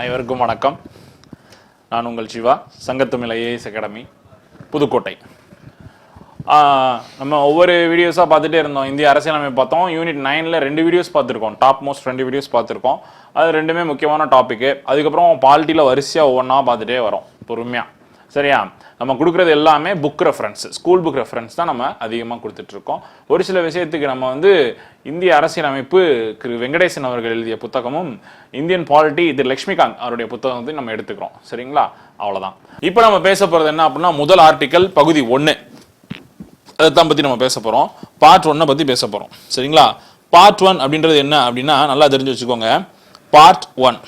அனைவருக்கும் வணக்கம். நான் உங்கள் சிவா, சங்கத்தமிழ் ஐஏஎஸ் அகாடமி, புதுக்கோட்டை. நம்ம ஒவ்வொரு வீடியோஸாக பார்த்துட்டே இருந்தோம். இந்திய அரசியலமைப்பு பார்த்தோம். யூனிட் 9ல் 2 வீடியோஸ் பார்த்துருக்கோம். டாப் மோஸ்ட் 2 வீடியோஸ் பார்த்துருக்கோம். அது ரெண்டுமே முக்கியமான டாப்பிக்கு. அதுக்கப்புறம் பாலிட்டியில் வரிசையாக ஒவ்வொன்றா பார்த்துட்டே வரோம் பொறுமையாக. சரியா? நம்ம கொடுக்குறது எல்லாமே book reference, school book reference தான் நம்ம அதிகமாக கொடுத்துட்ருக்கோம். ஒரு சில விஷயத்துக்கு நம்ம இந்திய அரசியலமைப்பு வெங்கடேசன் அவர்கள் எழுதிய புத்தகமும், இந்தியன் பாலிட்டி இது லக்ஷ்மிகாந்த் அவருடைய புத்தகத்தையும் நம்ம எடுத்துக்கிறோம். சரிங்களா? அவ்வளோதான். இப்போ நம்ம பேச போகிறது என்ன அப்படின்னா, முதல் ஆர்டிக்கல் பகுதி 1 அதைத்தான் பற்றி நம்ம பேச போகிறோம். பார்ட் 1 பற்றி பேச போகிறோம். சரிங்களா? பார்ட் 1 அப்படின்றது என்ன அப்படின்னா, நல்லா தெரிஞ்சு வச்சுக்கோங்க. பார்ட் 1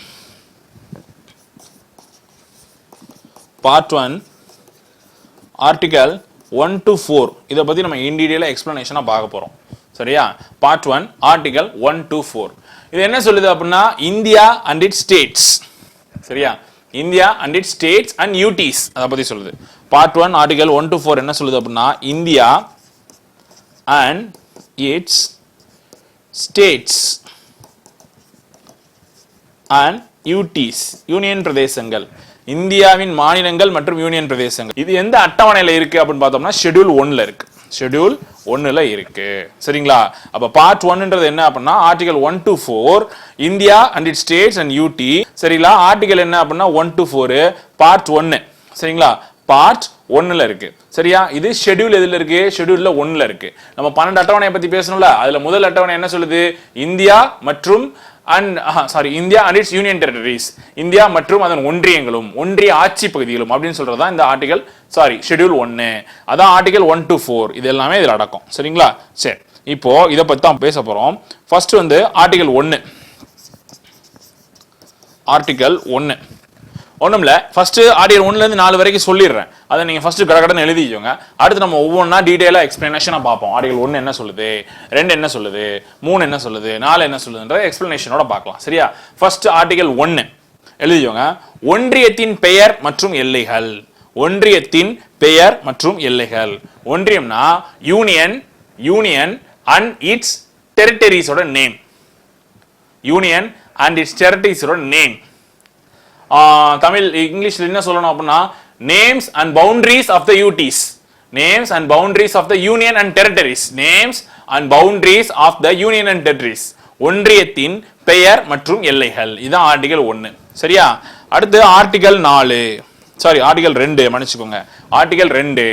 ஆர்டிகல் 1 to 4 இதை பற்றி நம்ம இன் டீடைலாக எக்ஸ்பிளனேஷனாக பார்க்க போகிறோம். சரியா? பார்ட் 1 ஆர்டிகல் 1 to 4 இது என்ன சொல்லுது அப்படின்னா, இந்தியா அண்ட் இட்ஸ் ஸ்டேட்ஸ். சரியா? India and its states and UTs அதை பற்றி சொல்லுது. பார்ட் 1 ஆர்டிகல் 1 to 4 என்ன சொல்லுது அப்படின்னா, India and its states and UTs union பிரதேசங்கள், இந்தியாவின் மாநிலங்கள் மற்றும் யூனியன் பிரதேசங்கள். இது எந்த அட்டவணையில் இருக்கு அப்படின்னு பார்த்தோம்னா, ஷெட்யூல் 1ல இருக்கு. ஷெட்யூல் 1ல இருக்கு. சரிங்களா? அப்ப பார்ட் 1ன்றது என்ன அப்படின்னா, article 1 to 4 India and its states and UT. சரிங்களா? ஆர்டிகல் என்ன அப்படின்னா 1 to 4 பார்ட் 1. சரிங்களா? பார்ட் 1ல இருக்கு. சரியா? இது ஷெட்யூல் எதுல இருக்கு? ஷெட்யூல்ல 1ல இருக்கு. நம்ம 12 அட்டவணையை பத்தி பேசணும்ல, அதுல முதல் அட்டவணை என்ன சொல்லுது? இந்தியா மற்றும் India and it's union territories, India மற்றும் அதன் ஒன்றியங்களும் ஒன்றிய ஆட்சி பகுதிகளும் அப்படின்னு சொல்றதா இந்த ஆர்டிகல் ஷெட்யூல் 1. அதான் ஆர்டிகல் 1 to 4 இது எல்லாமே இதுல அடக்கும். சரிங்களா? சரி, இப்போ இதை பத்தி தான் பேச போறோம். First article 1. ஆர்டிகல் 1 ஒண்ணும்ல, ஃபர்ஸ்ட் ஆர்டிகல் 1ல இருந்து 4 வரைக்கும் சொல்லிடுறேன். அதை நீங்க ஃபர்ஸ்ட் கடகடன்னு எழுதிக்கோங்க. அடுத்து நம்ம ஒவ்வொன்றா டீடைலா எக்ஸ்பிளனேஷனா பார்ப்போம். ஆர்டிகல் 1 என்ன சொல்லுது, 2 என்ன சொல்லுது, 3 என்ன சொல்லுது, 4 என்ன சொல்லுதுன்ற எக்ஸ்பிளனேஷனோட பார்க்கலாம். சரியா? ஃபர்ஸ்ட் ஆர்டிகல் 1 எழுதிக்கோங்க. ஒன்றியத்தின் பெயர் மற்றும் எல்லைகள். ஒன்றியத்தின் பெயர் மற்றும் எல்லைகள். ஒன்றியம்னா யூனியன், யூனியன் அண்ட் இட்ஸ் டெரிட்டரிஸோட நேம். யூனியன் அண்ட் இட்ஸ் டெரிட்டரிஸோட நேம். தமிழ் இங்கிலீஷ்ல என்ன சொல்லணும் அப்படின்னா, names and boundaries of the UTs, names and boundaries of the union and territories, names and boundaries of the union and territories. ஒன்றியத்தின் பெயர் மற்றும் எல்லைகள். இதுதான் ஆர்டிகல் 1. சரியா? அடுத்து ஆர்டிகல் 4 ஆர்டிகல் 2 மன்னிச்சுக்கோங்க. ஆர்டிகல் 2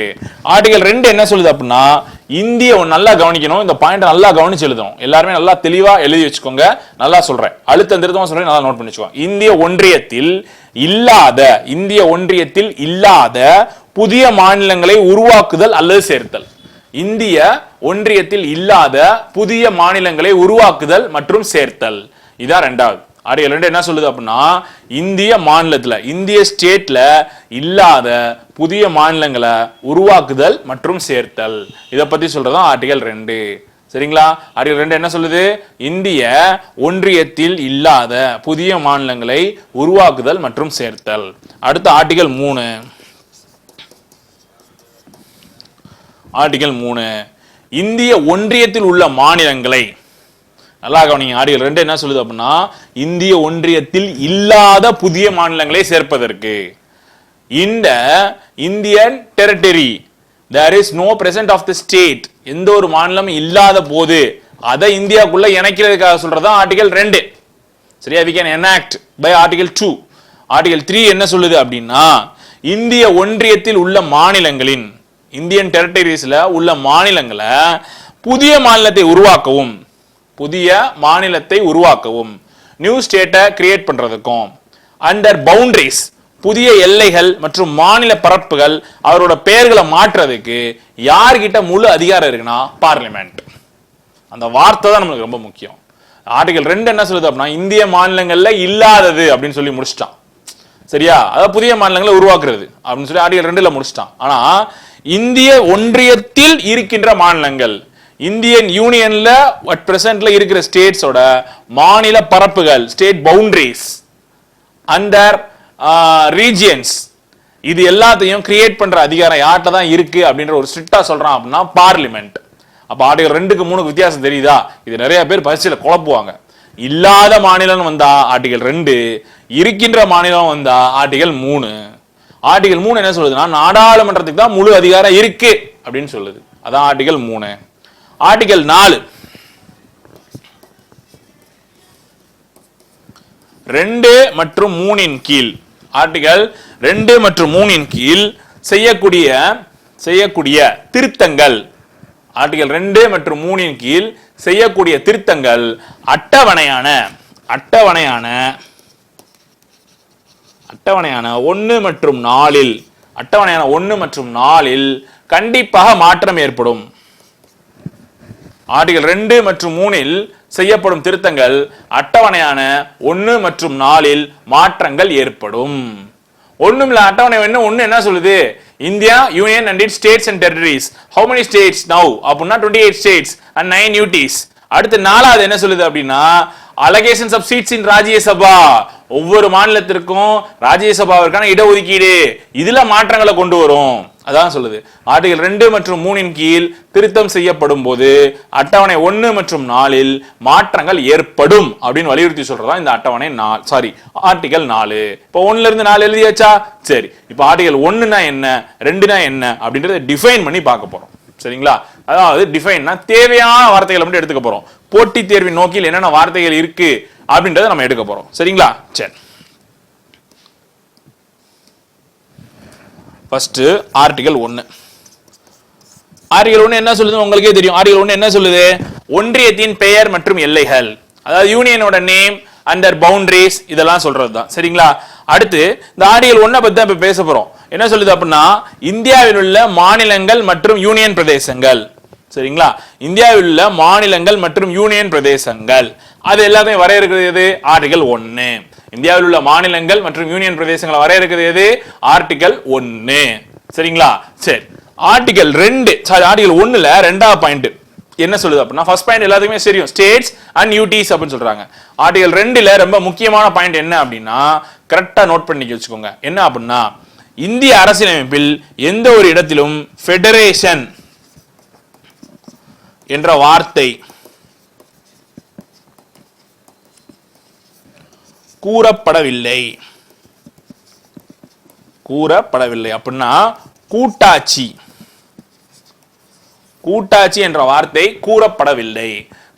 ஆர்டிகல் 2 என்ன சொல்லுது அப்படின்னா, இந்திய நல்லா கவனிக்கணும். இந்த பாயிண்ட் நல்லா கவனிச்சு எழுதணும். எல்லாருமே நல்லா தெளிவா எழுதி வச்சுக்கோங்க. நல்லா சொல்றேன், அழுத்தம் திருத்தமா சொல்றேன், நல்லா நோட் பண்ணிச்சுக்கோங்க. இந்திய ஒன்றியத்தில் இல்லாத புதிய மாநிலங்களை உருவாக்குதல் அல்லது சேர்த்தல். இந்திய ஒன்றியத்தில் இல்லாத புதிய மாநிலங்களை உருவாக்குதல் மற்றும் சேர்த்தல். இதான் 2வது. ஆர்டிகல் 2 என்ன சொல்லுது அப்படின்னா, இந்திய மாநிலத்துல, இந்திய ஸ்டேட்ல இல்லாத புதிய மாநிலங்களை உருவாக்குதல் மற்றும் சேர்த்தல். இதை பத்தி சொல்றதா ஆர்டிகல் 2. சரிங்களா? ஆர்டிகல் 2 என்ன சொல்லுது? இந்திய ஒன்றியத்தில் இல்லாத புதிய மாநிலங்களை உருவாக்குதல் மற்றும் சேர்த்தல். அடுத்து ஆர்டிகல் 3. ஆர்டிகல் 3 இந்திய ஒன்றியத்தில் உள்ள மாநிலங்களை, நல்லா கவனிங்க. ஆர்டிகல் 2 என்ன சொல்லுது அப்படின்னா, இந்திய ஒன்றியத்தில் இல்லாத புதிய மாநிலங்களை சேர்ப்பதற்கு. இந்த Indian territory there is no present of the state, எந்த ஒரு மாநிலமும் இல்லாத போது அதை இந்தியாக்குள்ள இணைக்கிறதுக்காக சொல்றதா ஆர்டிகல் 2. சரியா? we can enact by article 2. Article 3 என்ன சொல்லுது அப்படின்னா, இந்திய ஒன்றியத்தில் உள்ள மாநிலங்களின், இந்தியன் டெரிட்டரிஸ்ல உள்ள மாநிலங்களை புதிய மாநிலத்தை உருவாக்கவும், புதிய மாநிலத்தை உருவாக்கவும், நியூ ஸ்டேட்டை கிரியேட் பண்றதுக்கும், அண்டர் பவுண்டரிஸ் புதிய எல்லைகள் மற்றும் மாநில பரப்புகள் அவரோட பெயர்களை மாற்றுறதுக்கு யார்கிட்ட முழு அதிகாரம் இருக்குன்னா, பார்லிமெண்ட். அந்த வார்த்தை தான் நமக்கு ரொம்ப முக்கியம். ஆர்டிகல் 2 என்ன சொல்லுது அப்படின்னா, இந்திய மாநிலங்கள்ல இல்லாதது அப்படின்னு சொல்லி முடிச்சிட்டான். சரியா? அதாவது புதிய மாநிலங்களை உருவாக்குறது அப்படின்னு சொல்லி ஆர்டிகல் 2ல முடிச்சிட்டான். ஆனா இந்திய ஒன்றியத்தில் இருக்கின்ற மாநிலங்கள், இந்தியன் யூனியன்ல அட் பிரசன்ட்ல இருக்கிற ஸ்டேட்ஸோட மாநில பரப்புகள், ஸ்டேட் பவுண்டரிஸ், அண்டர் ரீஜியன்ஸ், இது எல்லாத்தையும் கிரியேட் பண்ற அதிகாரம் யார்கிட்ட தான் இருக்கு அப்படின்ற ஒரு ஸ்ட்ரிக்டா சொல்றான் அப்படின்னா பார்லிமெண்ட். அப்ப ஆர்டிகல் 2க்கு 3க்கு வித்தியாசம் தெரியுதா? இது நிறைய பேர் பரீட்சையில குழப்புவாங்க. இல்லாத மாநிலம் வந்தா ஆர்டிகல் 2, இருக்கின்ற மாநிலம் வந்தா ஆர்டிகல் 3. ஆர்டிகல் 3 என்ன சொல்லுதுன்னா நாடாளுமன்றத்துக்கு தான் முழு அதிகாரம் இருக்கு அப்படின்னு சொல்லுது. அதான் ஆர்டிகல் 3. ஆர்டிகல் 4 2 மற்றும் 3 கீழ், ஆர்டிகல் 2 மற்றும் 3 கீழ் செய்யக்கூடிய திருத்தங்கள், ஆர்டிகல் 2 மற்றும் 3 கீழ் செய்யக்கூடிய திருத்தங்கள் அட்டவணையான 1 மற்றும் 4 கண்டிப்பாக மாற்றம் ஏற்படும். ஆர்டிகல் 2 மற்றும் 3 செய்யப்படும் திருத்தங்கள் அட்டவணையான 1 மற்றும் 4 மாற்றங்கள் ஏற்படும். ஒண்ணுமில்ல, அட்டவணை ஒண்ணு என்ன சொல்லுது? India union and its states and territories. How many states now? அப்படின்னா 28 states and 9 UTs. அடுத்து 4வது என்ன சொல்லுது அப்படின்னா allocations of seats in Rajya Sabha. ஒவ்வொரு மாநிலத்திற்கும் ராஜ்யசபாவிற்கான இடஒதுக்கீடு, இதுல மாற்றங்களை கொண்டு வரும். அதான் சொல்லுது. ஆர்டிகல் 2 மற்றும் 3 கீழ் திருத்தம் செய்யப்படும் போது அட்டவணை 1 மற்றும் 4 மாற்றங்கள் ஏற்படும் அப்படின்னு வலியுறுத்தி சொல்றதா இந்த அட்டவணை ஆர்டிகல் 4. இப்போ 1ல இருந்து 4 எழுதியாச்சா? சரி, இப்போ ஆர்டிகல் 1னா என்ன, 2னா என்ன அப்படின்றத டிஃபைன் பண்ணி பார்க்க போறோம். சரிங்களா? அதாவது டிஃபைன்னா தேவையான வார்த்தைகளை மட்டும் எடுத்துக்க போறோம். போட்டித் தேர்வின் நோக்கில் என்னென்ன வார்த்தைகள் இருக்கு அப்படின்றத நம்ம எடுக்க போறோம். சரிங்களா? சரி, ஃபர்ஸ்ட் ஆர்டிகல் 1. ஆர்டிகல் 1 என்ன சொல்லுது உங்களுக்கே தெரியும். ஆர்டிகல் 1 என்ன சொல்லுது? ஒன்றியத்தின் பெயர் மற்றும் எல்லைகள், அதாவது யூனியனோட நேம் அண்டர் பவுண்டரிஸ், இதெல்லாம் சொல்றது தான். சரிங்களா? அடுத்து இந்த ஆர்டிகல் 1 பத்தி தான் இப்ப பேச போறோம். என்ன சொல்லுது அப்படின்னா இந்தியாவில் உள்ள மாநிலங்கள் மற்றும் யூனியன் பிரதேசங்கள். சரிங்களா? இந்தியாவில் உள்ள மாநிலங்கள் மற்றும் யூனியன் பிரதேசங்கள் அது எல்லாத்தையும் வரையறுக்கிறது ஆர்டிகல் 1. இந்தியாவில் உள்ள மாநிலங்கள் மற்றும் யூனியன் பிரதேசங்களை வரையறுக்கிறது ஆர்டிகல் 1. சரிங்களா? சரி, ஆர்டிகல் 1ல 2வது பாயிண்ட் என்ன சொல்லுது அப்படின்னா, ஃபர்ஸ்ட் பாயிண்ட் எல்லாத்துக்குமே தெரியும், ஸ்டேட்ஸ் அண்ட் யூடிஸ் அப்படின்னு சொல்றாங்க. ஆர்டிகல் 2ல ரொம்ப முக்கியமான பாயிண்ட் என்ன அப்படின்னா கரெக்டா நோட் பண்ணி வச்சுக்கோங்க. என்ன அப்படின்னா இந்திய அரசியலமைப்பில் எந்த ஒரு இடத்திலும் ஃபெடரேஷன் என்ற வார்த்தை கூறப்படவில்லை. அப்படின்னா கூட்டாட்சி என்ற வார்த்தை கூறப்படவில்லை.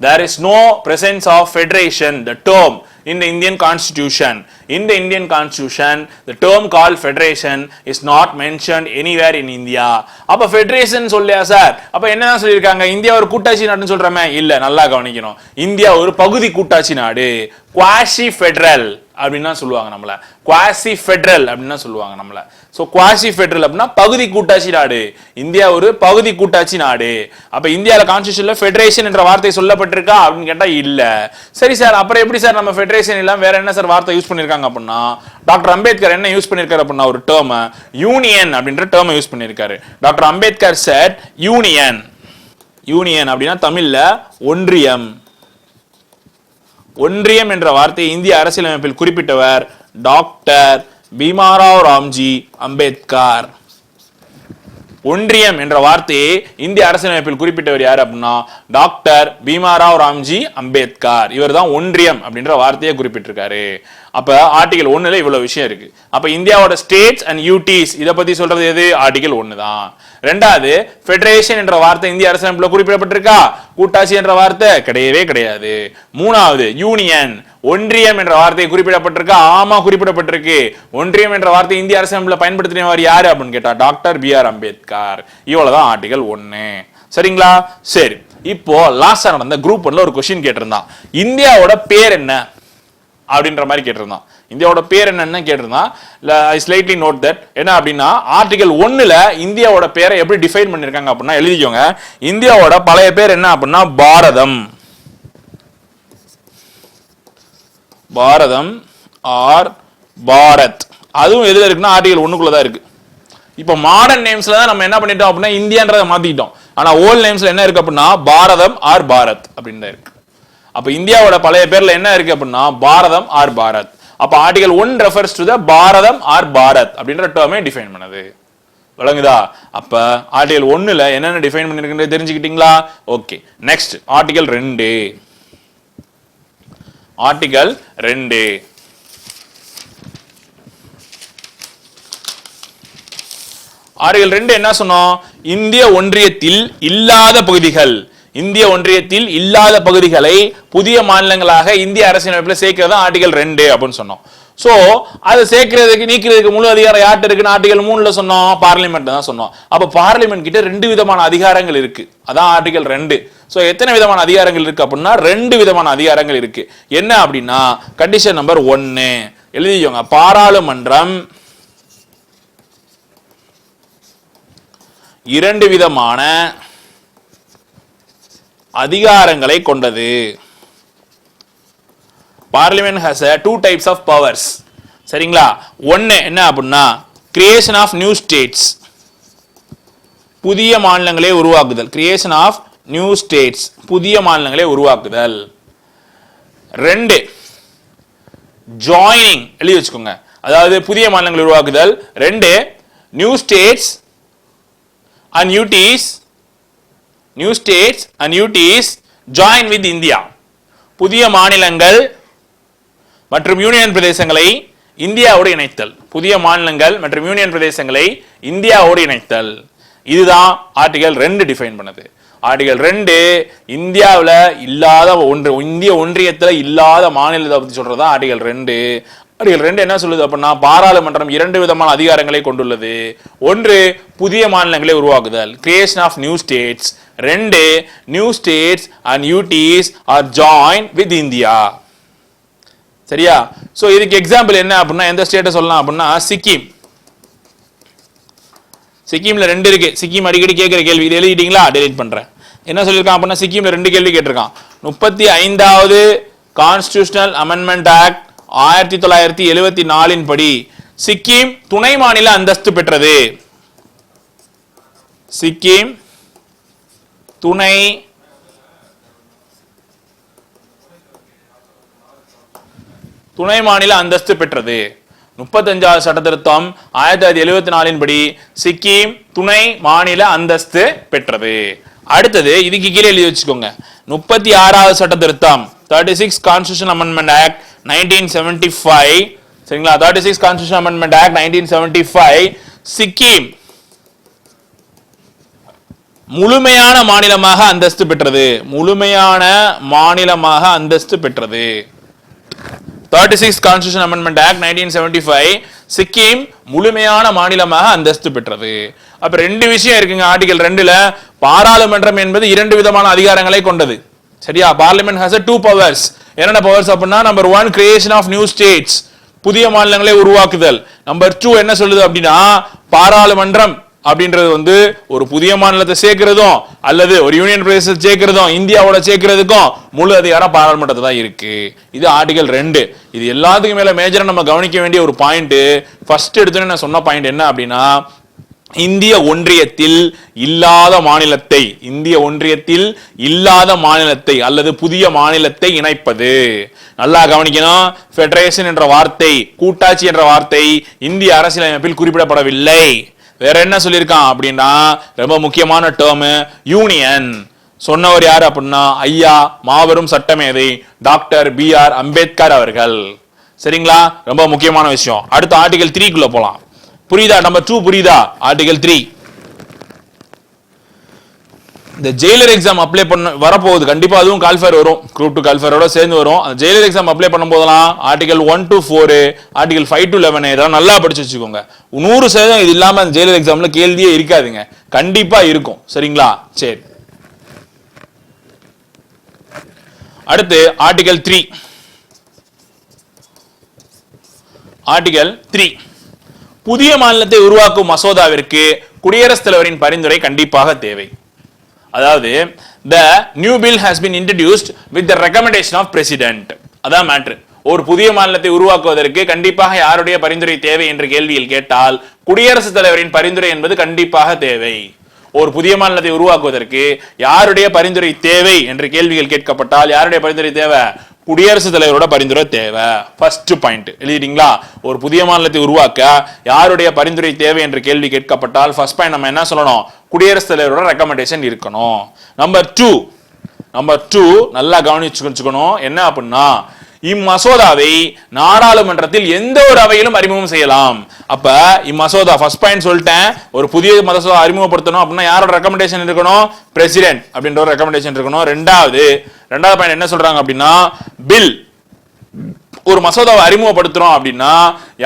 There is no presence of federation, the term, in the Indian Constitution. In the Indian Constitution, the term called federation is not mentioned anywhere in India. அப்ப federation சொல்லியா சார்? அப்ப என்னதான் சொல்லியிருக்காங்க? இந்தியா ஒரு கூட்டாட்சி நாடுன்னு சொல்றமே? இல்ல, நல்லா கவனிக்கணும். இந்தியா ஒரு பகுதி கூட்டாட்சி நாடு, குவாசி ஃபெடரல் அப்படின்னா சொல்லுவாங்க நம்மள. குவாசி ஃபெடரல் அப்படின்னா சொல்லுவாங்க நம்மள. சோ குவாசி ஃபெடரல் அப்படின்னா பகுதி கூட்டாட்சி நாடு. இந்தியா ஒரு பகுதி கூட்டாட்சி நாடு. அப்ப இந்தியால கான்ஸ்டிடியூஷன்ல ஃபெடரேஷன் என்ற வார்த்தை சொல்லப்பட்டிருக்கா அப்படின்னு கேட்டா இல்ல. சரி சார், அப்புறம் எப்படி சார் நம்ம ஃபெடரேஷன் இல்லாம வேற என்ன சார் வார்த்தை யூஸ் பண்ணிருக்காங்க அப்படின்னா டாக்டர் அம்பேத்கர் என்ன யூஸ் பண்ணிருக்காரு அப்படின்னா ஒரு டேர்ம் யூனியன் அப்படின்ற டேர்ம் யூஸ் பண்ணிருக்காரு. டாக்டர் அம்பேத்கர் செட் யூனியன் அப்படின்னா தமிழ்ல ஒன்றியம். ஒன்றியம் என்ற வார்த்தையை இந்திய அரசியலமைப்பில் குறிப்பிட்டவர் டாக்டர் பீமாராவ் ராம்ஜி அம்பேத்கர். ஒன்றியம் என்ற வார்த்தையை இந்திய அரசியலமைப்பில் குறிப்பிட்டவர் யார் அப்படின்னா டாக்டர் பீமாராவ் ராம்ஜி அம்பேத்கர். இவர் தான் ஒன்றியம் அப்படின்ற வார்த்தையை குறிப்பிட்டிருக்காரு. அப்ப ஆர்டிகல் 1ல இவ்வளவு விஷயம் இருக்கு. அப்ப இந்தியாவோட ஸ்டேட்ஸ் அண்ட் யூடிஸ் இத பத்தி சொல்றது எது? ஆர்டிகல் 1 தான். ரெண்டாவது, ஃபெடரேஷன் என்ற வார்த்தை இந்திய அரசியலமைப்புல குறிப்பிடப்பட்டிருக்கா? கூட்டாட்சி என்ற வார்த்தை கிடையவே கிடையாது. மூணாவது, யூனியன் ஒன்றியம் என்ற வார்த்தை குறிப்பிடப்பட்டிருக்கா? ஆமா, குறிப்பிடப்பட்டிருக்கு. ஒன்றியம் என்ற வார்த்தை இந்திய அரசியலமைப்புல பயன்படுத்தினவர் யாரு அப்படின்னு கேட்டா டாக்டர் B.R. அம்பேத்கர். இவ்வளவுதான் ஆர்டிகல் 1. சரிங்களா? சரி, இப்போ லாஸ்டா நடந்த குரூப் 1ல ஒரு क्वेश्चन கேட்டிருந்தான். இந்தியாவோட பேர் என்ன அப்படின்ற மாதிரி கேட்டிருந்தான். இந்தியாவோட பேர் என்னன்னு கேட்டிருந்தான். ஐ ஸ்லைட்லி நோட் தட். என்ன அப்படின்னா ஆர்டிகல் 1ல இந்தியாவோட பேரை எப்படி டிஃபைன் பண்ணிருக்காங்க அப்படின்னா எழுதிக்கோங்க. இந்தியாவோட பழைய பேர் என்ன அப்படின்னா பாரதம் ஆர் பாரத். அதுவும் எதுல இருக்குன்னா ஆர்டிகல் 1க்குள்ள தான் இருக்கு. இப்போ மாடர்ன் நேம்ஸ்ல தான் நம்ம என்ன பண்ணிட்டோம் அப்படின்னா இந்தியான்றதை மாத்திட்டோம். ஆனா ஓல்ட் நேம்ஸ்ல என்ன இருக்கு அப்படின்னா பாரதம் ஆர் பாரத் அப்படின்னு தான் இருக்கு. அப்ப இந்தியாவோட பழைய பேர்ல என்ன இருக்கு அப்படின்னா பாரதம் ஆர் பாரத். அப்ப article 1 refers to the Bharatam or Bharat அப்படின்ற டேர்மை டிஃபைன் பண்ணுது. விளங்குதா? அப்ப ஆர்டிகல் 1ல என்னென்ன டிஃபைன் பண்ணிருக்குன்னு தெரிஞ்சுக்கிட்டீங்களா? Okay, next article 2. Article 2. Article 2 என்ன சொன்னோம்? இந்திய ஒன்றியத்தில் இல்லாத பகுதிகள், இந்திய ஒன்றியத்தில் இல்லாத பகுதிகளை புதிய மாநிலங்களாக இந்திய அரசியலமைப்புல சேர்க்கிறது ஆர்டிகல் 2 அப்படின்னு சொன்னோம். சோ அதை சேர்க்கிறதுக்கு நீக்கிறதுக்கு முழு அதிகாரம் யார்கிட்ட இருக்குன்னு ஆர்டிகல் 3ல சொன்னோம், பார்லிமெண்ட் தான் சொன்னோம். அப்ப பார்லிமெண்ட் கிட்ட 2 விதமான அதிகாரங்கள் இருக்கு, அதான் ஆர்டிகல் 2. சோ எத்தனை விதமான அதிகாரங்கள் இருக்கு அப்படின்னா 2 விதமான அதிகாரங்கள் இருக்கு. என்ன அப்படின்னா கண்டிஷன் நம்பர் 1 எழுதிக்கோங்க. பாராளுமன்றம் 2 விதமான அதிகாரங்களை கொண்டது. Parliament has 2 types of powers. சரிங்களா? ஒன்னு என்ன அப்படின்னா creation of new states, புதிய மாநிலங்களை உருவாக்குதல். creation of new states, புதிய மாநிலங்களை உருவாக்குதல். 2 joining எழுதி வச்சுக்கோங்க, அதாவது புதிய மாநிலங்களை உருவாக்குதல். 2 new states and UTs join with India, புதிய மாநிலங்கள் மற்றும் யூனியன் பிரதேசங்களை இந்தியாவோடு இணைத்தல். புதிய மாநிலங்கள் மற்றும் யூனியன் பிரதேசங்களை இந்தியாவோடு இணைத்தல். இதுதான் ஆர்டிகல் 2 டிஃபைன் பண்ணது. ஆர்டிகல் 2 இந்தியாவில் இல்லாத இந்திய ஒன்றியத்தில் இல்லாத மாநிலத்தை பற்றி சொல்றதா ஆர்டிகல் 2. ஆர்டிகல் 2 என்ன சொல்லுது அப்படின்னா பாராளுமன்றம் 2 விதமான அதிகாரங்களை கொண்டுள்ளது. 1 புதிய மாநிலங்களை உருவாக்குதல், creation of new states. 2 new states and UTs are join with India. சரியா? சோ இதுக்கு எக்ஸாம்பிள் என்ன அப்படின்னா எந்த ஸ்டேட்டை சொல்லலாம் அப்படின்னா சிக்கிம். சிக்கிம்ல 2 இருக்கு. சிக்கிம் அடிக்கடி கேட்கிற கேள்வி, இது எழுதிட்டீங்களா? டெலீட் பண்றேன். என்ன சொல்லியிருக்கான் அப்படின்னா சிக்கிம்ல 2 கேள்வி கேட்டிருக்கான். 35வது கான்ஸ்டிடியூஷனல் அமெண்ட்மெண்ட் ஆக்ட் 1974 படி சிக்கிம் துணை மாநில அந்தஸ்து பெற்றது. சிக்கிம் துணை மாநில அந்தஸ்து பெற்றது. 35வது சட்ட திருத்தம் 1974 படி சிக்கிம் துணை மாநில அந்தஸ்து பெற்றது. அடுத்தது இதுக்கு கீழே எழுதி வச்சுக்கோங்க. 36வது சட்ட திருத்தம் 36 கான்ஸ்டிடியூஷன் அமெண்ட்மெண்ட் ஆக்ட் 1975. சரிங்களா? 36 கான்ஸ்டிடியூஷன் அமெண்ட்மெண்ட் ஆக்ட் 1975 சிக்கிம் முழுமையான மாநிலமாக அந்தஸ்து பெற்றது. முழுமையான மாநிலமாக அந்தஸ்து பெற்றது. 36 கான்ஸ்டிடியூஷன் அமெண்ட்மெண்ட் ஆக்ட் 1975 சிக்கிம் முழுமையான மாநிலமாக அந்தஸ்து பெற்றது. அப்ப 2 விஷயம் இருக்குங்க ஆர்டிகல் 2ல. பாராளுமன்றம் என்பது 2 விதமான அதிகாரங்களை கொண்டது. சரியா? Parliament has 2 powers. என்னென்ன பவர்ஸ் அப்படின்னா number 1 creation of new states, புதிய மாநிலங்களை உருவாக்குதல். நம்பர் 2 என்ன சொல்லுது அப்படின்னா பாராளுமன்றம் அப்படின்றது ஒரு புதிய மாநிலத்தை சேர்க்கிறதும் அல்லது ஒரு யூனியன் பிரதேசத்தை சேர்க்கிறதும் இந்தியாவோட சேர்க்கிறதுக்கும் முழு அதிகாரம் பாராளுமன்றத்தை தான் இருக்கு. இது ஆர்டிகல் 2. இது எல்லாத்துக்கும் மேல மேஜரா நம்ம கவனிக்க வேண்டிய ஒரு பாயிண்ட். ஃபர்ஸ்ட் எடுத்தோன்னே நான் சொன்ன பாயிண்ட் என்ன அப்படின்னா இந்திய ஒன்றியத்தில் இல்லாத மாநிலத்தை அல்லது புதிய மாநிலத்தை இணைப்பது. நல்லா கவனிக்கணும். ஃபெடரேஷன் என்ற வார்த்தை, கூட்டாட்சி என்ற வார்த்தை இந்திய அரசியலமைப்பில் குறிப்பிடப்படவில்லை. வேற என்ன சொல்லியிருக்கான் அப்படின்னா ரொம்ப முக்கியமான டேர்ம் யூனியன். சொன்னவர் யாரு அப்படின்னா ஐயா மாபெரும் சட்டமேதை டாக்டர் BR அம்பேத்கர் அவர்கள். சரிங்களா? ரொம்ப முக்கியமான விஷயம். அடுத்து ஆர்டிகல் 3 போலாம். புரியுதா? நம்பர் 2 புரியுதா? ஆர்டிகல் 3 இந்த ஜெயிலர் எக்ஸாம் அப்ளை பண்ண வரப்போகுது. கண்டிப்பா அதுவும் கால்ஃபேர் வரும், குரூப் 2 கால்ஃபேரோட சேர்ந்து வரும். அந்த ஜெயிலர் எக்ஸாம் அப்ளை பண்ணும் போதெல்லாம் ஆர்டிகல் 1 to 4, ஆர்டிகல் 5 to 11 இதெல்லாம் நல்லா படிச்சு வச்சுக்கோங்க. 100% இது இல்லாம அந்த ஜெயிலர் எக்ஸாம்ல கேள்வியே இருக்காதுங்க, கண்டிப்பா இருக்கும். சரிங்களா? சரி, அடுத்து ஆர்டிகல் 3. ஆர்டிகல் 3 புதிய மாநிலத்தை உருவாக்கும் மசோதாவிற்கு குடியரசுத் தலைவரின் பரிந்துரை கண்டிப்பாக தேவை. அதாவது the new bill has been introduced with the recommendation of president. அதான் மேட்டர். ஒரு புதிய மாநிலத்தை உருவாக்குவதற்கு கண்டிப்பாக யாருடைய பரிந்துரை தேவை என்ற கேள்வியில் கேட்டால் குடியரசுத் தலைவரின் பரிந்துரை என்பது கண்டிப்பாக தேவை. ஒரு புதிய மாநிலத்தை உருவாக்குவதற்கு யாருடைய பரிந்துரை தேவை என்ற கேள்விகள் கேட்கப்பட்டால் யாருடைய பரிந்துரை தேவை? குடியரசுத் தலைவரோட பரிந்துரை தேவை. ஃபர்ஸ்ட் பாயிண்ட் எழுதிட்டீங்களா? ஒரு புதிய மாநிலத்தை உருவாக்க யாருடைய பரிந்துரை தேவை என்ற கேள்வி கேட்கப்பட்டால் ஃபர்ஸ்ட் பாயிண்ட் நம்ம என்ன சொல்லணும்? குடியரசுத் தலைவரோட ரெக்கமெண்டேஷன் இருக்கணும். நம்பர் 2 நல்லா கவனிச்சுக்கணும். என்ன அப்படின்னா இம்மசோதாவை நாடாளுமன்றத்தில் எந்த ஒரு அவையிலும் அறிமுகம் செய்யலாம். அப்ப இம்மசோதா ஃபர்ஸ்ட் பாயிண்ட் சொல்லிட்டேன், ஒரு புதிய மசோதா அறிமுகப்படுத்தணும் அப்படின்னா யாரோட ரெக்கமெண்டேஷன் இருக்கணும்? பிரசிடென்ட் அப்படின்ற ஒரு ரெக்கமெண்டேஷன் இருக்கணும். ரெண்டாவது பாயிண்ட் என்ன சொல்றாங்க அப்படின்னா, பில் ஒரு மசோதாவை அறிமுகப்படுத்துறோம் அப்படின்னா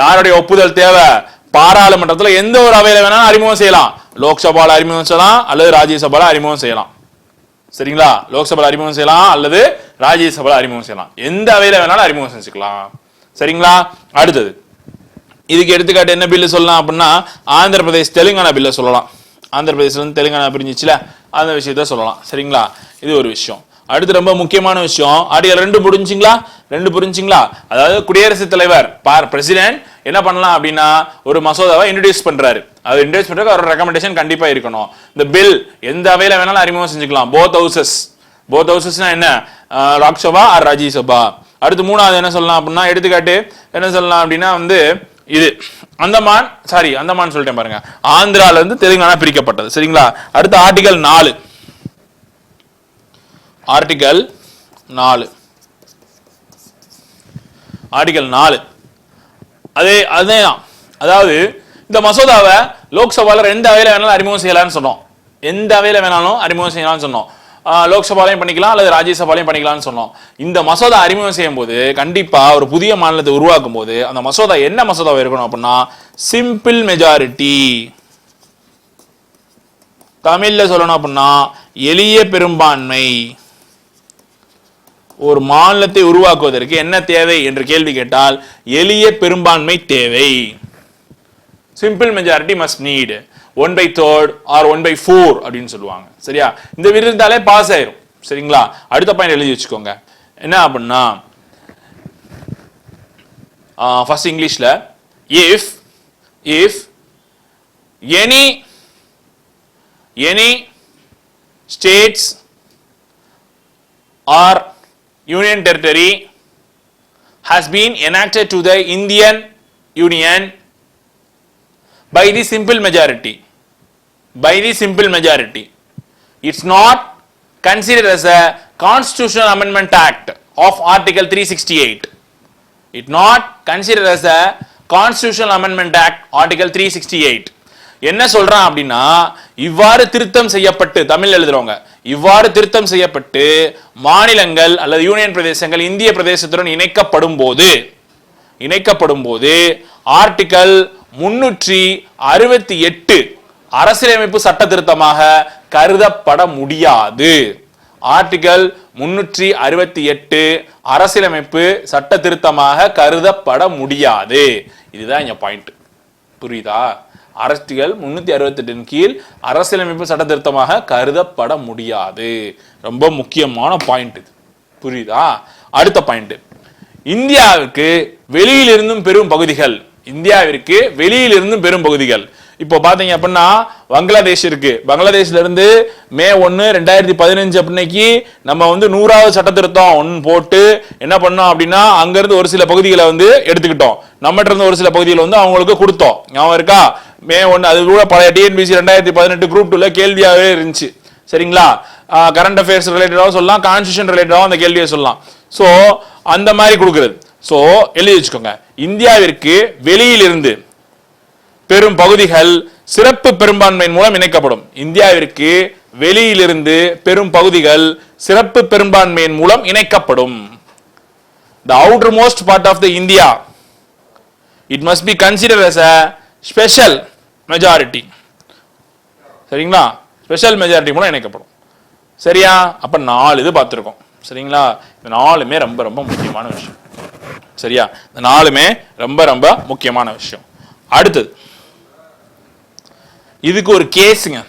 யாருடைய ஒப்புதல் தேவை? பாராளுமன்றத்தில் எந்த ஒரு அவையில வேணாலும் அறிமுகம் செய்யலாம். லோக்சபால அறிமுகம் செய்யலாம் அல்லது ராஜ்யசபால அறிமுகம் செய்யலாம். சரிங்களா? லோக்சபால அறிமுகம் செய்யலாம் அல்லது ராஜ்யசபால அறிமுகம் செய்யலாம். எந்த அவையில வேணாலும் அறிமுகம் செஞ்சுக்கலாம். சரிங்களா? அடுத்தது இதுக்கு எடுத்துக்காட்டு என்ன பில்லு சொல்லலாம் அப்படின்னா, ஆந்திர பிரதேஷ் தெலுங்கானா பில்ல சொல்லலாம். ஆந்திர பிரதேசல இருந்து தெலுங்கானா பிரிஞ்சிச்சுல, அந்த விஷயத்த சொல்லலாம். சரிங்களா? இது ஒரு விஷயம். அடுத்து ரொம்ப முக்கியமான விஷயம், ஆர்டிகல் 2 புரிஞ்சுங்களா? அதாவது குடியரசுத் தலைவர் பிரசிடென்ட் என்ன பண்ணலாம் அப்படின்னா ஒரு மசோதாவை இன்ட்ரோடியூஸ் பண்றாரு. அது இன்ட்ரோடியூஸ் பண்றதுக்கு ஒரு ரெக்கமெண்டேஷன் கண்டிப்பா இருக்கணும். இந்த பில் எந்த அவையில வேணாலும் அறிமுகம் செஞ்சுக்கலாம். போத் ஹவுசஸ்னா என்ன? லோக்சபா ஆர் ராஜ்யசபா. அடுத்து மூணாவது என்ன சொல்லலாம் அப்படின்னா, எடுத்துக்காட்டு என்ன சொல்லலாம் அப்படின்னா இது அந்தமான் சொல்லிட்டேன் பாருங்க, ஆந்திரால இருந்து தெலுங்கானா பிரிக்கப்பட்டது. சரிங்களா? அடுத்து ஆர்டிகல் 4 அதேதான். அதாவது இந்த மசோதாவை லோக்சபால எந்த அவையில வேணாலும் அறிமுகம் செய்யலாம்னு சொன்னோம். எந்த அவையில வேணாலும் அறிமுகம் செய்யலாம்னு சொன்னோம். லோக்சபாலையும் பண்ணிக்கலாம் அல்லது ராஜ்யசபாலையும் பண்ணிக்கலாம்னு சொன்னோம். இந்த மசோதா அறிமுகம் செய்யும் போது கண்டிப்பா ஒரு புதிய மாநிலத்தை உருவாக்கும் போது அந்த மசோதா என்ன மசோதாவை இருக்கணும் அப்படின்னா சிம்பிள் மெஜாரிட்டி. தமிழ்ல சொல்லணும் அப்படின்னா எளிய பெரும்பான்மை. ஒரு மாநிலத்தை உருவாக்குவதற்கு என்ன தேவை என்று கேள்வி கேட்டால் எளிய பெரும்பான்மை தேவை. Simple majority must NEET 1/3 or 1/4 அப்படின்னு சொல்லுவாங்க. சரியா? இந்த விருந்தாலே பாஸ் ஆயிரும். சரிங்களா? அடுத்த பாயிண்ட் எழுதி வச்சுக்கோங்க. என்ன அப்படின்னா ஃபர்ஸ்ட் இங்கிலீஷ்ல if any states or union territory has been enacted to the Indian Union by the simple majority, it's not considered as a constitutional amendment act of article 368. It not considered as a constitutional amendment act article 368. என்ன சொல்றான் அப்படின்னா, இவ்வாறு திருத்தம் செய்யப்பட்டு, தமிழ் எழுதுறவங்க, இவ்வாறு திருத்தம் செய்யப்பட்டு மாநிலங்கள் அல்லது யூனியன் பிரதேசங்கள் இந்திய பிரதேசத்துடன் இணைக்கப்படும் போது ஆர்டிகல் 368 அரசியலமைப்பு சட்ட திருத்தமாக கருதப்பட முடியாது. ஆர்டிகல் 368 அரசியலமைப்பு சட்ட திருத்தமாக கருதப்பட முடியாது. இதுதான் இங்க பாயிண்ட். புரியுதா? ஆர்டிகல் 368 கீழ் அரசியலமைப்பு சட்ட திருத்தமாக கருதப்பட முடியாது. ரொம்ப முக்கியமான பாயிண்ட் இது. புரியுதா? அடுத்த பாயிண்ட், இந்தியாவிற்கு வெளியிலிருந்தும் பெரும் பகுதிகள். இப்போ பாத்தீங்க அப்படின்னா பங்களாதேஷ் இருக்கு. பங்களாதேஷ்ல இருந்து மே 1, 2015 அப்படின்னைக்கு நம்ம 100வது சட்ட திருத்தம் போட்டு என்ன பண்ணோம் அப்படின்னா அங்க இருந்து ஒரு சில பகுதிகளை எடுத்துக்கிட்டோம். நம்மகிட்ட இருந்து ஒரு சில பகுதிகளை அவங்களுக்கு கொடுத்தோம். ஞாபகம் இருக்கா? மே 1 அது கூட பழைய டிஎன்பிசி 2018 குரூப் 2ல கேள்வியாவே இருந்துச்சு. சரிங்களா? கரண்ட் அஃபேர்ஸ் ரிலேட்டடாகவும் சொல்லலாம், கான்ஸ்டிடியூஷன் ரிலேட்டடாகவும் அந்த கேள்வியை சொல்லலாம். சோ அந்த மாதிரி கொடுக்கிறது. சோ எழுதி வச்சுக்கோங்க, இந்தியாவிற்கு வெளியிலிருந்து பெரும் பகுதிகள் சிறப்பு பெரும்பான்மையின் மூலம் இணைக்கப்படும். இந்தியாவிற்கு வெளியிலிருந்து பெரும் பகுதிகள் சிறப்பு பெரும்பான்மையின் மூலம் இணைக்கப்படும். The outermost part of the India, it must be considered as a special majority. சரிங்களா? ஸ்பெஷல் மெஜாரிட்டி மூலம் இணைக்கப்படும். சரியா? அப்ப 4 இது பார்த்திருக்கோம். சரிங்களா? இந்த 4மே ரொம்ப ரொம்ப முக்கியமான விஷயம். சரியா? இந்த 4மே ரொம்ப ரொம்ப முக்கியமான விஷயம். அடுத்தது இதுக்கு ஒரு கேஸுங்க,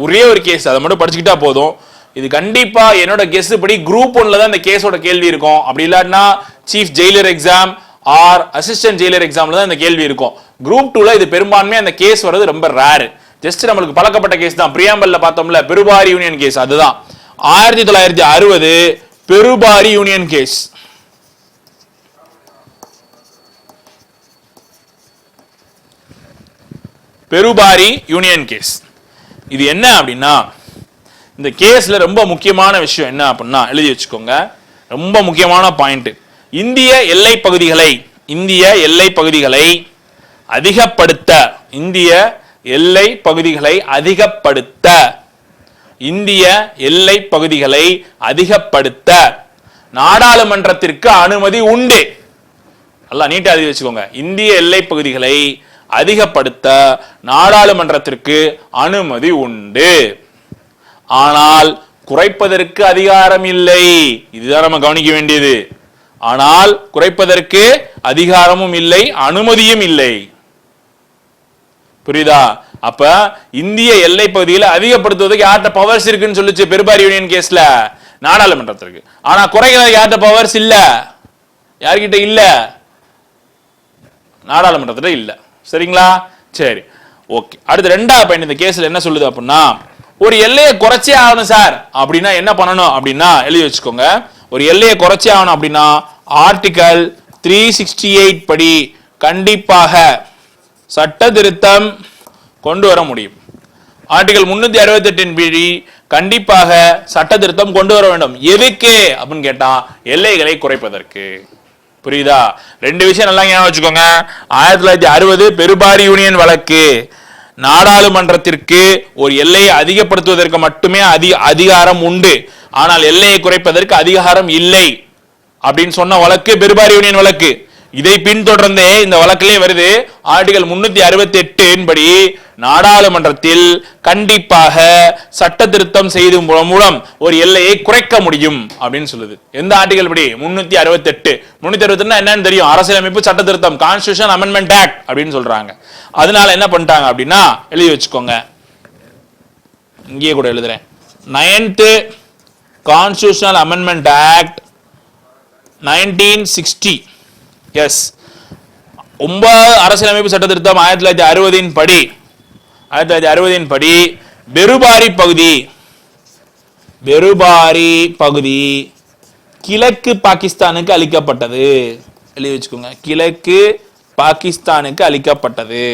ஒரே ஒரு கேஸ், அதை மட்டும் படிச்சுக்கிட்டா போதும். இது கண்டிப்பா என்னோட கெஸ் படி குரூப் 1ல தான் இந்த கேஸோட கேள்வி இருக்கும். அப்படி இல்லாட்டினா chief Jailer exam R assistant Jailer எக்ஸாம்ல தான் இந்த கேள்வி இருக்கும். குரூப் 2ல இது பெரும்பான்மையா அந்த கேஸ் வர்றது ரொம்ப ரேர். ஜஸ்ட் நம்மளுக்கு பழக்கப்பட்ட கேஸ் தான். பிரியாம்பல்ல பார்த்தோம்ல பெருபாரி யூனியன் கேஸ், அதுதான் 1960 Berubari union case. Berubari union case. இது என்ன அப்படின்னா, இந்த கேஸ்ல ரொம்ப முக்கியமான விஷயம் என்ன அப்படின்னா எழுதி வச்சுக்கோங்க, ரொம்ப முக்கியமான பாயிண்ட். இந்திய எல்லை பகுதிகளை அதிகப்படுத்த இந்திய எல்லை பகுதிகளை அதிகப்படுத்த நாடாளுமன்றத்திற்கு அனுமதி உண்டு. நல்லா நீட்டா எழுதி வச்சுக்கோங்க. இந்திய எல்லை பகுதிகளை அதிகப்படுத்த நாடாளுமன்றத்திற்கு அனுமதி உண்டு. ஆனால் குறைப்பதற்கு அதிகாரம் இல்லை. இதுதான் நம்ம கவனிக்க வேண்டியது. ஆனால் குறைப்பதற்கு அதிகாரமும் இல்லை, அனுமதியும் இல்லை. புரியுதா? அப்ப இந்திய எல்லை பகுதியில் அதிகப்படுத்துவதற்கு யார்கிட்ட பவர்ஸ் இருக்குன்னு சொல்லிச்சு பெருபாரி யூனியன் கேஸ்ல? நாடாளுமன்றத்திற்கு. ஆனா குறைக்கிறதுக்கு யார்கிட்ட பவர்ஸ் இல்ல? யார்கிட்ட இல்ல? நாடாளுமன்றத்துல இல்ல. சரிங்களா? சரி, ஓகே. அடுத்து ரெண்டாவது பாயிண்ட் இந்த கேஸ்ல என்ன சொல்லுது அப்படின்னா, ஒரு எல்லையை குறைச்சே ஆகணும் சார் அப்படின்னா என்ன பண்ணணும் அப்படின்னா எழுதி வச்சுக்கோங்க. ஒரு எல்லையை குறைச்சே ஆகணும் அப்படின்னா ஆர்டிகல் 368 படி கண்டிப்பாக சட்ட திருத்தம் கொண்டு வர முடியும். ஆர்டிகல் 368 படி கண்டிப்பாக சட்ட திருத்தம் கொண்டு வர வேண்டும். எதுக்கு அப்படின்னு கேட்டா எல்லைகளை குறைப்பதற்கு. புரியுதா? ரெண்டு விஷயம் நல்லா ஞாபகம் வச்சுக்கோங்க. 1960 பெருபாரி யூனியன் வழக்கு நாடாளுமன்றத்திற்கு ஒரு எல்லையை அதிகப்படுத்துவதற்கு மட்டுமே அதிகாரம் உண்டு, ஆனால் எல்லையை குறைப்பதற்கு அதிகாரம் இல்லை அப்படின்னு சொன்ன வழக்கு பெருபாரி யூனியன் வழக்கு. இதை பின்தொடர்ந்தே இந்த வழக்கிலே வருது ஆர்டிகல் 368 படி நாடாளுமன்றத்தில் கண்டிப்பாக சட்ட திருத்தம் செய்து மூலம் ஒரு எல்லையை குறைக்க முடியும் அப்படின்னு சொல்லுது. எந்த ஆர்டிகல் படி? 368. 368 என்னன்னு தெரியும்? அரசியலமைப்பு சட்ட திருத்தம், கான்ஸ்டிடியூஷன் அமெண்ட்மெண்ட் ஆக்ட் அப்படின்னு சொல்றாங்க. அதனால என்ன பண்ணிட்டாங்க அப்படின்னா எழுதி வச்சுக்கோங்க. இங்கே கூட எழுதுறேன். 9th constitutional amendment act 1960. S, 9வது அரசியலமைப்பு சட்ட திருத்தம் 1960 படி பெருபாரி பகுதி கிழக்கு பாகிஸ்தானுக்கு அளிக்கப்பட்டது. எழுதி வச்சுக்கோங்க. கிழக்கு பாகிஸ்தானுக்கு அளிக்கப்பட்டது.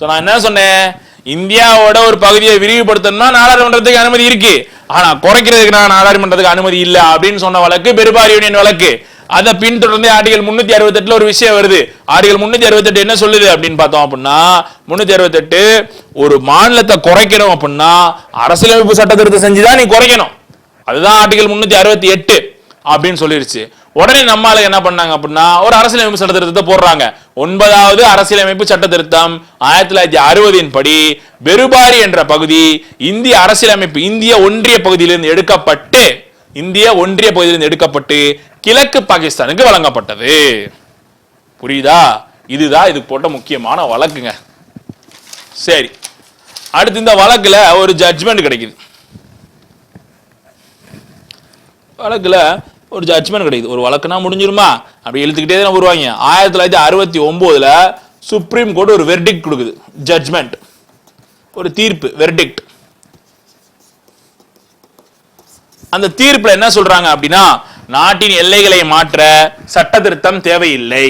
நான் என்ன சொன்னேன்? இந்தியாவோட ஒரு பகுதியை விரிவுபடுத்தணும்னா நாடாளுமன்றத்துக்கு அனுமதி இருக்கு, ஆனா குறைக்கிறதுக்கு நாடாளுமன்றத்துக்கு அனுமதி இல்ல அப்படின்னு சொன்ன வழக்கு பெருபாரி யூனியன் வழக்கு. அதை பின்தொடர்ந்து ஆர்டிகல் 368 ஒரு விஷயம் வருது. ஆர்டிகல் 368 என்ன சொல்லுது அப்படின்னு பார்த்தோம் அப்படின்னா, 368 ஒரு மாநிலத்தை குறைக்கணும் அப்படின்னா அரசியலமைப்பு சட்ட திருத்தம் செஞ்சுதான் நீ குறைக்கணும். அதுதான் ஆர்டிகல் 368 அப்படின்னு சொல்லிருச்சு. உடனே நம்மால என்ன பண்ணாங்க அப்படின்னா ஒரு அரசியலமைப்பு சட்ட திருத்தத்தை போடுறாங்க. 9வது அரசியலமைப்பு சட்ட திருத்தம் 1960 படி பெருபாரி என்ற பகுதி இந்திய அரசியலமைப்பு இந்திய ஒன்றிய பகுதியிலிருந்து எடுக்கப்பட்டு கிழக்கு பாகிஸ்தானுக்கு வழங்கப்பட்டது. புரியுதா? இதுதான் இதுக்கு போட்ட முக்கியமான வழக்குங்க. சரி, அடுத்து இந்த வழக்குல ஒரு ஜட்ஜ்மெண்ட் கிடைக்குது. ஒரு வழக்குனா முடிஞ்சிருமா? அப்படி எழுத்துக்கிட்டே தான் வருவாங்க. 1969 சுப்ரீம் கோர்ட் ஒரு வெர்டிக்ட் கொடுக்குது. ஜட்ஜ்மெண்ட், ஒரு தீர்ப்பு, வெர்டிக்ட். அந்த தீர்ப்புல என்ன சொல்றாங்க அப்படின்னா, நாட்டின் எல்லைகளை மாற்ற சட்ட திருத்தம் தேவையில்லை.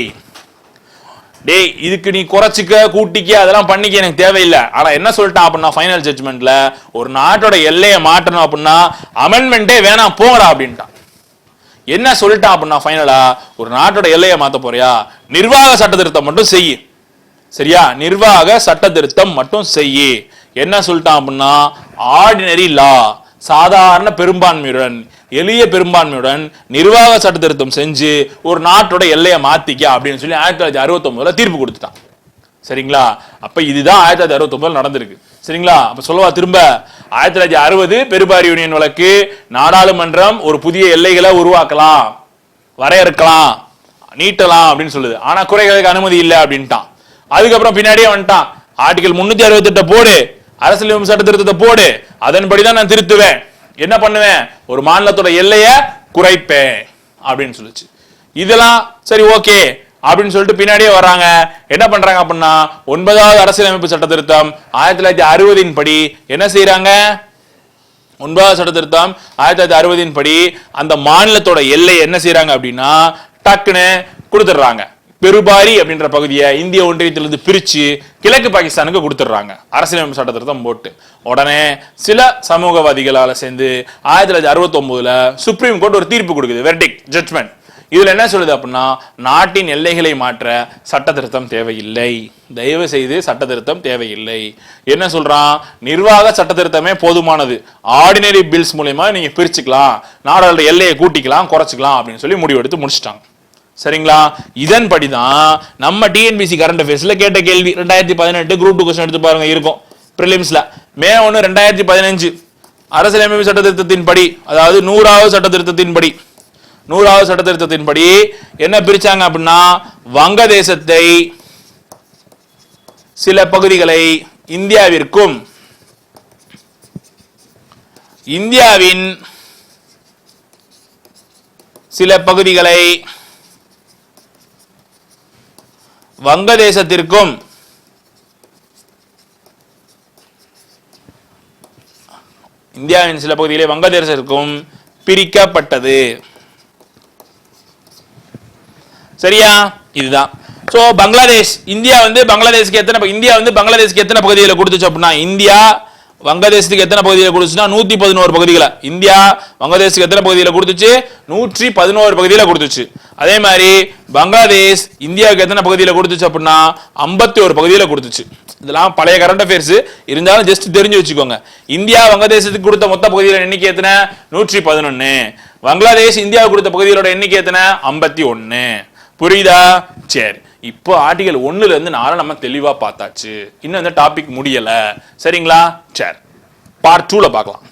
டேய், இதுக்கு நீ குறைச்சிக்க கூட்டிக்க அதெல்லாம் பண்ணிக்க எனக்கு தேவையில்லை. ஆனா என்ன சொல்லிட்டான் அப்படின்னா ஃபைனல் ஜட்ஜ்மெண்ட்ல, ஒரு நாட்டோட எல்லையை மாற்றணும் அப்படின்னா அமெண்ட்மெண்டே வேணாம் போங்கடா அப்படின்ட்டான். என்ன சொல்லிட்டான் அப்படின்னா ஃபைனலா, ஒரு நாட்டோட எல்லையை மாத்த போறியா, நிர்வாக சட்ட திருத்தம் மட்டும் செய்யு. சரியா? நிர்வாக சட்ட திருத்தம் மட்டும் செய்யு. என்ன சொல்லிட்டான் அப்படின்னா ஆர்டினரி லா, சாதாரண பெரும்பான்மையுடன், எளிய பெரும்பான்மையுடன் நிர்வாக சட்ட திருத்தம் செஞ்சு ஒரு நாட்டோட எல்லையை மாத்திக்க அப்படின்னு சொல்லி 1969 தீர்ப்பு கொடுத்துட்டான். சரிங்களா? அப்ப இதுதான் 1969 நடந்திருக்கு. சரிங்களா? அப்ப சொல்லவா திரும்ப, 1960 பெருபாரி யூனியன் வழக்கு, நாடாளுமன்றம் ஒரு புதிய எல்லைகளை உருவாக்கலாம், வரையறுக்கலாம், நீட்டலாம் அப்படின்னு சொல்லுது. ஆனா குறைகளுக்கு அனுமதி இல்லை அப்படின்ட்டான். அதுக்கப்புறம் பின்னாடியே வந்துட்டான். ஆர்டிகல் 368 போடு, அரசியலமைப்பு சட்ட திருத்தத்தை போடு, அதன்படிதான் நான் திருத்துவேன். என்ன பண்ணுவேன்? ஒரு மாநிலத்தோட எல்லைய குறைப்பேன் அப்படின்னு சொல்லுச்சு. இதெல்லாம் சரி ஓகே அப்படின்னு சொல்லிட்டு பின்னாடியே வர்றாங்க. என்ன பண்றாங்க அப்படின்னா 9வது அரசியலமைப்பு சட்ட திருத்தம் 1960 படி என்ன செய்யறாங்க? 9வது சட்ட திருத்தம் 1960 படி அந்த மாநிலத்தோட எல்லை என்ன செய்யறாங்க அப்படின்னா டக்குன்னு கொடுத்துடுறாங்க. பெருபாரி அப்படின்ற பகுதியை இந்திய ஒன்றியத்திலிருந்து பிரிச்சு கிழக்கு பாகிஸ்தானுக்கு கொடுத்துடுறாங்க அரசியலமைப்பு சட்ட திருத்தம் போட்டு. உடனே சில சமூகவாதிகளால சேர்ந்து 1969 சுப்ரீம் கோர்ட் ஒரு தீர்ப்பு கொடுக்குது, வெர்டிக்ட், ஜட்ஜ்மெண்ட். இதுல என்ன சொல்லுது அப்படின்னா, நாட்டின் எல்லைகளை மாற்ற சட்ட திருத்தம் தேவையில்லை, தயவு செய்து சட்ட திருத்தம் தேவையில்லை. என்ன சொல்றான், நிர்வாக சட்ட திருத்தமே போதுமானது, ஆர்டினரி பில்ஸ் மூலமா நீங்க பிரிச்சுக்கலாம், நாடாளுமன்ற எல்லையை கூட்டிக்கலாம் குறைச்சிக்கலாம் அப்படின்னு சொல்லி முடிவெடுத்து முடிச்சிட்டாங்க. சரிங்களா? இதன்படிதான் நம்ம டிஎன்பிசி கரண்ட் அஃபேர்ஸ்ல கேட்ட கேள்வி 2018 குரூப் 2 क्वेश्चन எடுத்து பாருங்க, இருக்கும் பிரிலிம்ஸ்ல. மே 1 2015 அரசியலமைப்பு சட்ட திருத்தத்தின்படி, அதாவது 100வது சட்ட திருத்தத்தின்படி, 100வது சட்ட திருத்தத்தின்படி என்ன பிரிச்சாங்க அப்படின்னா, வங்கதேசத்தை சில பகுதிகளை இந்தியாவிற்கும், இந்தியாவின் சில பகுதிகளை வங்கதேசத்திற்கும், இந்தியாவின் சில பகுதிகளை வங்கதேசத்திற்கும் பிரிக்கப்பட்டது. சரியா? இதுதான். சோ பங்களாதேஷ், இந்தியா வந்து பங்களாதேஷ்க்கு எத்தனை பகுதிகளை கொடுத்துச்சு அப்படின்னா, இந்தியா வங்கதேசத்துக்கு எத்தனை பகுதிகளை கொடுத்துச்சுன்னா 111 பகுதிகளை. இந்தியா வங்கதேசத்துக்கு எத்தனை பகுதிகளை கொடுத்துச்சு? 111 பகுதிகளை கொடுத்துச்சு. அதே மாதிரி பங்களாதேஷ் இந்தியாவுக்கு எத்தனை பகுதிகளை கொடுத்துச்சு அப்படின்னா 51 பகுதிகளை கொடுத்துச்சு. இதெல்லாம் பழைய கரண்ட் அஃபேர்ஸ், இருந்தாலும் ஜஸ்ட் தெரிஞ்சு வச்சுக்கோங்க. இந்தியா வங்கதேசத்துக்கு கொடுத்த மொத்த பகுதிகளோட எண்ணிக்கை எத்தனை? 111. பங்களாதேஷ் இந்தியாவுக்கு கொடுத்த பகுதிகளோட எண்ணிக்கை எத்தனை? 51. புரியுதா? சரி, இப்போ ஆர்டிகல் 1ல இருந்து 4 நம்ம தெளிவா பார்த்தாச்சு. இன்னும் இந்த டாபிக் முடியல. சரிங்களா? சரி, பார்ட் 2ல பார்க்கலாம்.